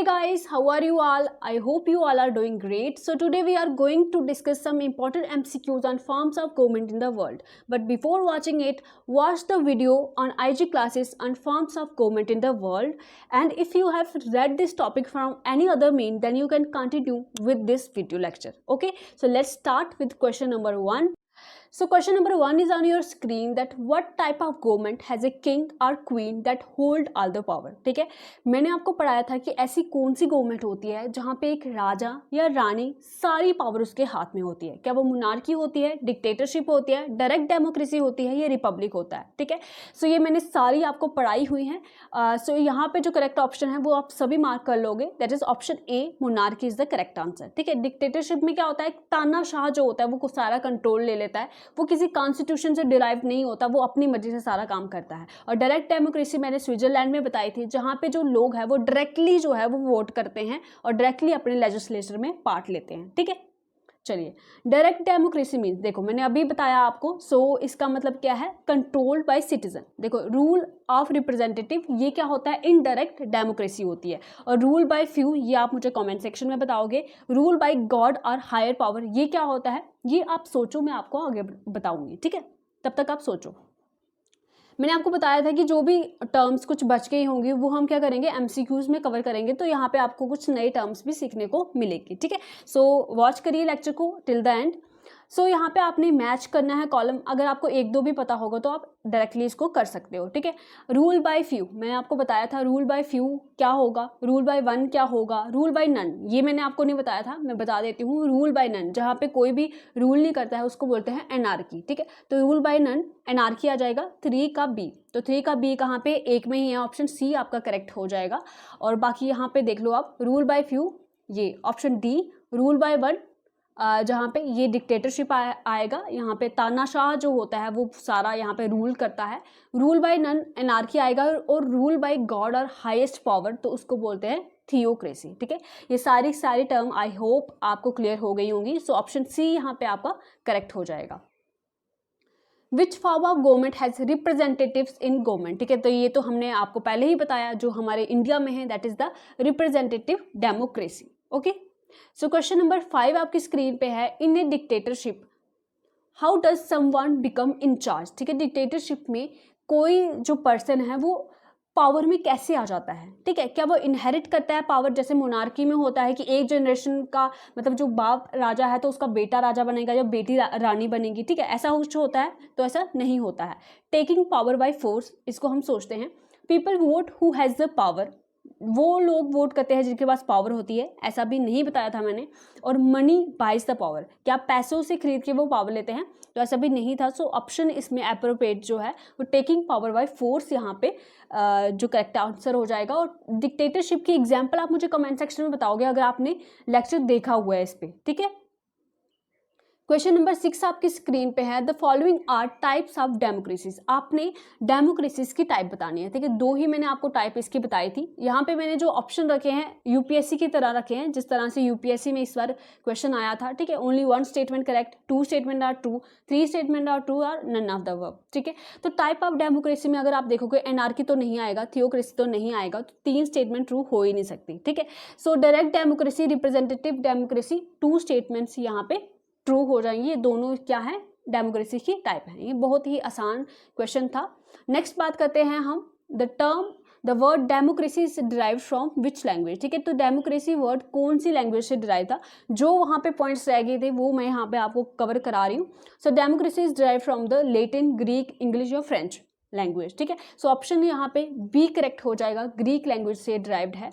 guys, how are you all? I hope you all are doing great. So today we are going to discuss some important MCQs on forms of government in the world. But before watching it, watch the video on IG classes on forms of government in the world. And if you have read this topic from any other mean, then you can continue with this video lecture. Okay, so let's start with question number 1. So question number 1 is on your screen that what type of government has a king or queen that hold all the power. ठीक है, मैंने आपको पढ़ाया था कि ऐसी कौन सी government होती है जहाँ पे एक राजा या रानी सारी पावर उसके हाथ में होती है. क्या वो मोनार्की होती है, डिक्टेटरशिप होती है, डायरेक्ट डेमोक्रेसी होती है, ये रिपब्लिक होता है. ठीक है, सो ये मैंने सारी आपको पढ़ाई हुई है. सो यहाँ पे जो करेक्ट ऑप्शन है वो आप सभी मार्क कर लोगे. That is option A, monarchy is the correct answer. ठीक है, डिक्टेटरशिप में क्या होता है, तानाशाह जो होता है वो सारा कंट्रोल ले लेता है, वो किसी कॉन्स्टिट्यूशन से डिराइव नहीं होता, वो अपनी मर्जी से सारा काम करता है. और डायरेक्ट डेमोक्रेसी मैंने स्विट्जरलैंड में बताई थी, जहाँ पे जो लोग हैं वो डायरेक्टली जो है वो वोट करते हैं और डायरेक्टली अपने लेजिस्लेचर में पार्ट लेते हैं. ठीक है, चलिए, डायरेक्ट डेमोक्रेसी मीन्स, देखो मैंने अभी बताया आपको. सो इसका मतलब क्या है, कंट्रोल्ड बाय सिटीजन. देखो, रूल ऑफ रिप्रेजेंटेटिव ये क्या होता है, इनडायरेक्ट डेमोक्रेसी होती है. और रूल बाय फ्यू ये आप मुझे कमेंट सेक्शन में बताओगे. रूल बाय गॉड और हायर पावर ये क्या होता है, ये आप सोचो, मैं आपको आगे बताऊंगी. ठीक है, तब तक आप सोचो. मैंने आपको बताया था कि जो भी टर्म्स कुछ बच गई होंगी वो हम क्या करेंगे, एमसीक्यूज में कवर करेंगे. तो यहाँ पे आपको कुछ नए टर्म्स भी सीखने को मिलेगी. ठीक है, सो वॉच करिए लेक्चर को टिल द एंड. सो यहाँ पे आपने मैच करना है कॉलम. अगर आपको एक दो भी पता होगा तो आप डायरेक्टली इसको कर सकते हो. ठीक है, रूल बाय फ्यू मैंने आपको बताया था, रूल बाय फ्यू क्या होगा, रूल बाय वन क्या होगा, रूल बाय नन ये मैंने आपको नहीं बताया था, मैं बता देती हूँ. रूल बाय नन जहाँ पे कोई भी रूल नहीं करता है उसको बोलते हैं एनार्की. ठीक है, तो रूल बाय नन एनार्की आ जाएगा. 3 का बी, तो 3 का बी कहाँ पे, एक में ही है, ऑप्शन सी आपका करेक्ट हो जाएगा. और बाकी यहाँ पे देख लो आप, रूल बाय फ्यू ये option D. Rule by one जहाँ पे ये डिक्टेटरशिप आएगा, यहाँ पे तानाशाह जो होता है वो सारा यहाँ पे रूल करता है. रूल बाय नन एनार्की आएगा. और रूल बाय गॉड और हाईएस्ट पावर तो उसको बोलते हैं थियोक्रेसी. ठीक है, ये सारी टर्म आई होप आपको क्लियर हो गई होंगी. सो ऑप्शन सी यहाँ पे आपका करेक्ट हो जाएगा. Which form of government has representatives in government. ठीक है, तो ये तो हमने आपको पहले ही बताया, जो हमारे इंडिया में है that is the representative democracy. Okay, so question number 5 आपकी स्क्रीन पे है. In a dictatorship how does someone become in charge. ठीक है, डिक्टेटरशिप में कोई जो पर्सन है वो पावर में कैसे आ जाता है. ठीक है, क्या वो इनहेरिट करता है पावर, जैसे मोनार्की में होता है कि एक जनरेशन का मतलब जो बाप राजा है तो उसका बेटा राजा बनेगा या बेटी रानी बनेगी. ठीक है, ऐसा कुछ होता है, तो ऐसा नहीं होता है. टेकिंग पावर बाय फोर्स इसको हम सोचते हैं. People vote who has the power, वो लोग वोट करते हैं जिनके पास पावर होती है, ऐसा भी नहीं बताया था मैंने. और मनी बाइज द पावर, क्या पैसों से खरीद के वो पावर लेते हैं, तो ऐसा भी नहीं था. सो ऑप्शन इसमें एप्रोप्रिएट जो है वो टेकिंग पावर बाय फोर्स यहाँ पे जो करेक्ट आंसर हो जाएगा. और डिक्टेटरशिप की एग्जाम्पल आप मुझे कमेंट सेक्शन में बताओगे अगर आपने लेक्चर देखा हुआ है इस पर. ठीक है, क्वेश्चन नंबर 6 आपकी स्क्रीन पे है. The following are types of democracies. आपने डेमोक्रेसीज की टाइप बतानी है. ठीक है, 2 ही मैंने आपको टाइप इसकी बताई थी. यहाँ पे मैंने जो ऑप्शन रखे हैं यूपीएससी की तरह रखे हैं, जिस तरह से यूपीएससी में इस बार क्वेश्चन आया था. ठीक है, only 1 statement correct, 2 statement are true, 3 statement are true और नन ऑफ द अबव. ठीक है, तो टाइप ऑफ डेमोक्रेसी में अगर आप देखोगे एनार्की तो नहीं आएगा, थियोक्रेसी तो नहीं आएगा, तो 3 स्टेटमेंट ट्रू हो ही नहीं सकती. ठीक है, so direct democracy, representative democracy, 2 statements यहाँ पे ट्रू हो जाएंगे. ये दोनों क्या है, डेमोक्रेसी की टाइप है. ये बहुत ही आसान क्वेश्चन था. नेक्स्ट बात करते हैं हम, the word democracy is derived from which language. ठीक है, तो डेमोक्रेसी वर्ड कौन सी लैंग्वेज से डिराइव था, जो वहाँ पे पॉइंट्स रह गए थे वो मैं यहाँ पे आपको कवर करा रही हूँ. So democracy is derived from the Latin, Greek, English और फ्रेंच लैंग्वेज. ठीक है, सो ऑप्शन यहाँ पे बी करेक्ट हो जाएगा, ग्रीक लैंग्वेज से डिराइव्ड है.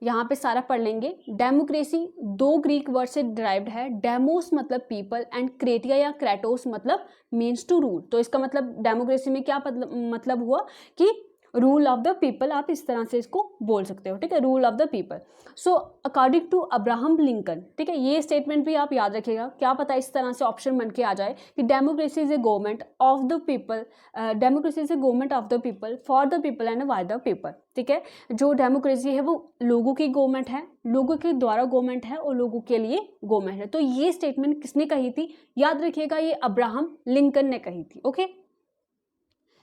यहाँ पे सारा पढ़ लेंगे. डेमोक्रेसी 2 ग्रीक वर्ड से डिराइव्ड है. डेमोस मतलब पीपल एंड क्रेटिया या क्रेटोस मतलब मीन्स टू रूल. तो इसका मतलब डेमोक्रेसी में क्या मतलब हुआ कि रूल ऑफ द पीपल, आप इस तरह से इसको बोल सकते हो. ठीक है, rule of the people. So according to Abraham Lincoln. ठीक है, ये स्टेटमेंट भी आप याद रखिएगा, क्या पता इस तरह से ऑप्शन बन के आ जाए कि democracy is a government of the people, democracy is a government of the people, for the people and by the people. ठीक है, जो डेमोक्रेसी है वो लोगों की गवर्नमेंट है, लोगों के द्वारा गवर्नमेंट है और लोगों के लिए गवर्नमेंट है. तो ये स्टेटमेंट किसने कही थी, याद रखिएगा, ये अब्राहम लिंकन ने कही थी. ओके,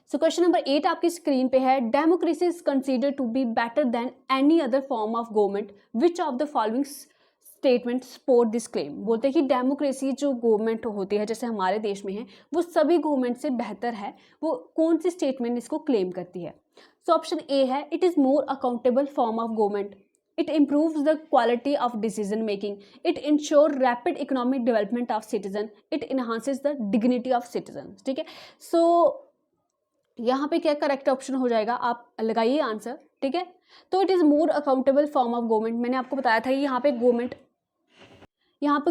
सो क्वेश्चन नंबर 8 आपकी स्क्रीन पे है, democracy is considered to be better than any other form of government, which of the following statement support this claim. बोलते हैं कि डेमोक्रेसी जो गवर्नमेंट होती है जैसे हमारे देश में है वो सभी गवर्नमेंट से बेहतर है, वो कौन सी स्टेटमेंट इसको क्लेम करती है। सो ऑप्शन ए है, it is more accountable form of government, it improves the quality of decision making, it ensure rapid economic development of citizen, it enhances the dignity of citizens। ठीक है, सो यहाँ पे क्या correct option हो जाएगा, आप लगाइए आंसर। ठीक है, तो it is more accountable form of government, मैंने आपको बताया था यहाँ पे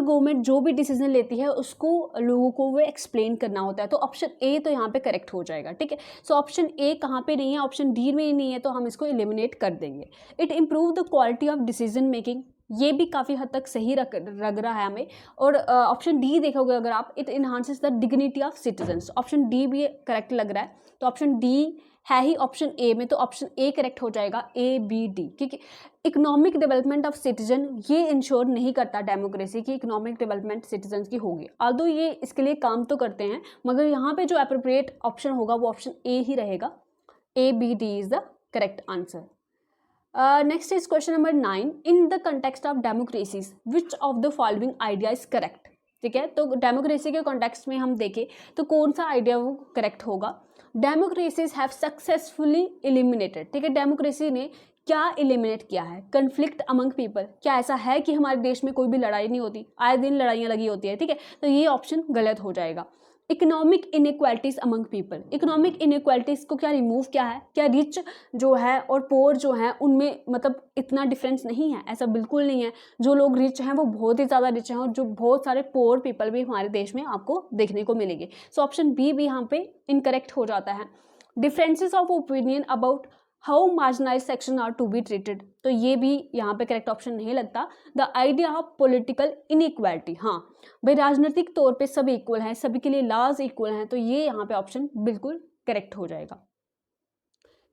गवर्नमेंट जो भी डिसीजन लेती है उसको लोगों को वो एक्सप्लेन करना होता है, तो ऑप्शन ए तो यहाँ पे करेक्ट हो जाएगा। ठीक है, सो ऑप्शन ए कहाँ पे नहीं है, ऑप्शन डी में ही नहीं है, तो हम इसको एलिमिनेट कर देंगे। It improve the quality of decision making, ये भी काफ़ी हद तक सही लग रहा है हमें। और ऑप्शन डी देखोगे अगर आप, it enhances the dignity of citizens, option D भी करेक्ट लग रहा है, तो ऑप्शन डी है ही ऑप्शन ए में, तो ऑप्शन ए करेक्ट हो जाएगा, ए बी डी। क्योंकि इकोनॉमिक डेवलपमेंट ऑफ सिटीजन ये इंश्योर नहीं करता डेमोक्रेसी की इकोनॉमिक डेवलपमेंट सिटीजन की होगी, आल्दो ये इसके लिए काम तो करते हैं, मगर यहाँ पे जो अप्रोप्रिएट ऑप्शन होगा वो ऑप्शन ए ही रहेगा, A B D is the correct answer. Next is question number 9, in the context of democracies which of the following idea is correct. ठीक है, तो डेमोक्रेसी के कॉन्टेक्स्ट में हम देखें तो कौन सा आइडिया वो करेक्ट होगा। डेमोक्रेसीज हैव सक्सेसफुली एलिमिनेटेड, ठीक है, डेमोक्रेसी ने क्या एलिमिनेट किया है, कन्फ्लिक्ट अमंग पीपल, क्या ऐसा है कि हमारे देश में कोई भी लड़ाई नहीं होती, आए दिन लड़ाइयाँ लगी होती है। ठीक है, तो ये ऑप्शन गलत हो जाएगा। Economic inequalities among people, economic inequalities को क्या रिमूव किया है, क्या रिच जो है और पोअर जो है उनमें मतलब इतना डिफरेंस नहीं है, ऐसा बिल्कुल नहीं है। जो लोग रिच हैं वो बहुत ही ज़्यादा रिच हैं और जो बहुत सारे पोअर पीपल भी हमारे देश में आपको देखने को मिलेंगे। सो ऑप्शन बी भी यहाँ पे इनकरेक्ट हो जाता है। Differences of opinion about how marginalized section are to be treated, तो ये भी यहाँ पे करेक्ट ऑप्शन नहीं लगता। The idea of political inequality, हाँ भाई राजनीतिक तौर पे सब इक्वल हैं, सभी के लिए लॉज इक्वल हैं, तो ये यहाँ पे ऑप्शन बिल्कुल करेक्ट हो जाएगा।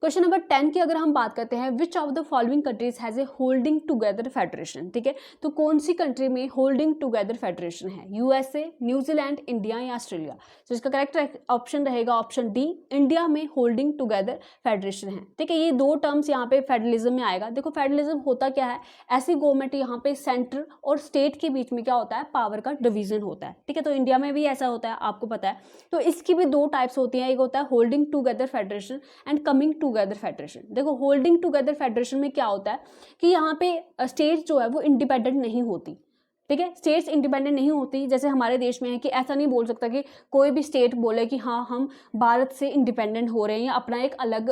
क्वेश्चन नंबर 10 की अगर हम बात करते हैं, विच of the following countries has a holding together federation. ठीक है, तो कौन सी कंट्री में होल्डिंग टुगेदर फेडरेशन है, यूएसए, न्यूजीलैंड, इंडिया या ऑस्ट्रेलिया। तो इसका करेक्ट ऑप्शन रहेगा ऑप्शन डी, इंडिया में होल्डिंग टुगेदर फेडरेशन है। ठीक है, ये दो टर्म्स यहाँ पे फेडरलिज्म में आएगा। देखो फेडरलिज्म होता क्या है, ऐसी गवर्नमेंट यहाँ पे सेंटर और स्टेट के बीच में क्या होता है, पावर का डिवीजन होता है। ठीक है, तो इंडिया में भी ऐसा होता है, आपको पता है। तो इसकी भी दो टाइप्स होती हैं, एक होता है holding together federation and coming together federation. देखो होल्डिंग टुगेदर फेडरेशन में क्या होता है कि यहाँ पे स्टेट जो है वो इंडिपेंडेंट नहीं होती। ठीक है, स्टेट्स इंडिपेंडेंट नहीं होती, जैसे हमारे देश में है कि ऐसा नहीं बोल सकता कि कोई भी स्टेट बोले कि हाँ हम भारत से इंडिपेंडेंट हो रहे हैं या अपना एक अलग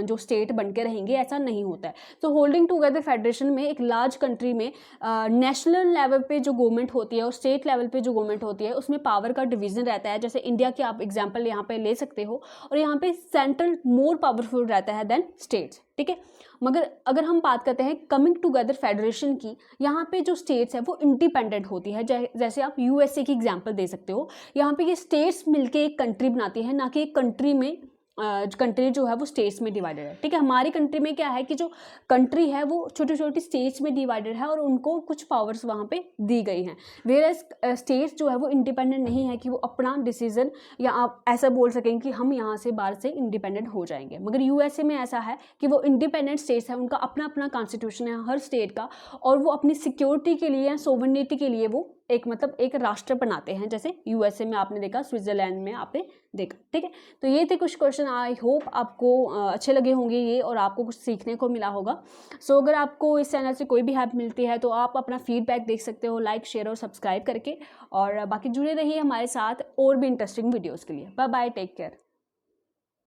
जो स्टेट बन के रहेंगे, ऐसा नहीं होता है। तो होल्डिंग टुगेदर फेडरेशन में एक लार्ज कंट्री में नेशनल लेवल पे जो गवर्नमेंट होती है और स्टेट लेवल पे जो गवर्नमेंट होती है उसमें पावर का डिवीजन रहता है। जैसे इंडिया के आप एग्जाम्पल यहाँ पे ले सकते हो, और यहाँ पे सेंट्रल मोर पावरफुल रहता है देन स्टेट्स। ठीक है, मगर अगर हम बात करते हैं कमिंग टुगेदर फेडरेशन की, यहाँ पे जो स्टेट्स है वो इंडिपेंडेंट होती है। जैसे आप यूएसए की एग्जांपल दे सकते हो, यहाँ पे ये स्टेट्स मिलके एक कंट्री बनाती है, ना कि एक कंट्री में कंट्री जो है वो स्टेट्स में डिवाइडेड है। ठीक है, हमारी कंट्री में क्या है कि जो कंट्री है वो छोटी छोटी स्टेट्स में डिवाइडेड है और उनको कुछ पावर्स वहाँ पे दी गई हैं। वेयरएज स्टेट्स जो है वो इंडिपेंडेंट नहीं है कि वो अपना डिसीजन या आप ऐसा बोल सकें कि हम यहाँ से बाहर से इंडिपेंडेंट हो जाएंगे। मगर यूएसए में ऐसा है कि वो इंडिपेंडेंट स्टेट्स है, उनका अपना अपना कॉन्स्टिट्यूशन है हर स्टेट का, और वो अपनी सिक्योरिटी के लिए या सोवरेनिटी के लिए वो एक राष्ट्र बनाते हैं। जैसे यूएसए में आपने देखा, स्विट्जरलैंड में आपने देखा। ठीक है, तो ये थे कुछ क्वेश्चन। आई होप आपको अच्छे लगे होंगे ये, और आपको कुछ सीखने को मिला होगा। सो अगर आपको इस चैनल से कोई भी हेल्प मिलती है तो आप अपना फीडबैक देख सकते हो लाइक, शेयर और सब्सक्राइब करके, और बाकी जुड़े रहिए हमारे साथ और भी इंटरेस्टिंग वीडियोज़ के लिए। Bye bye, take care.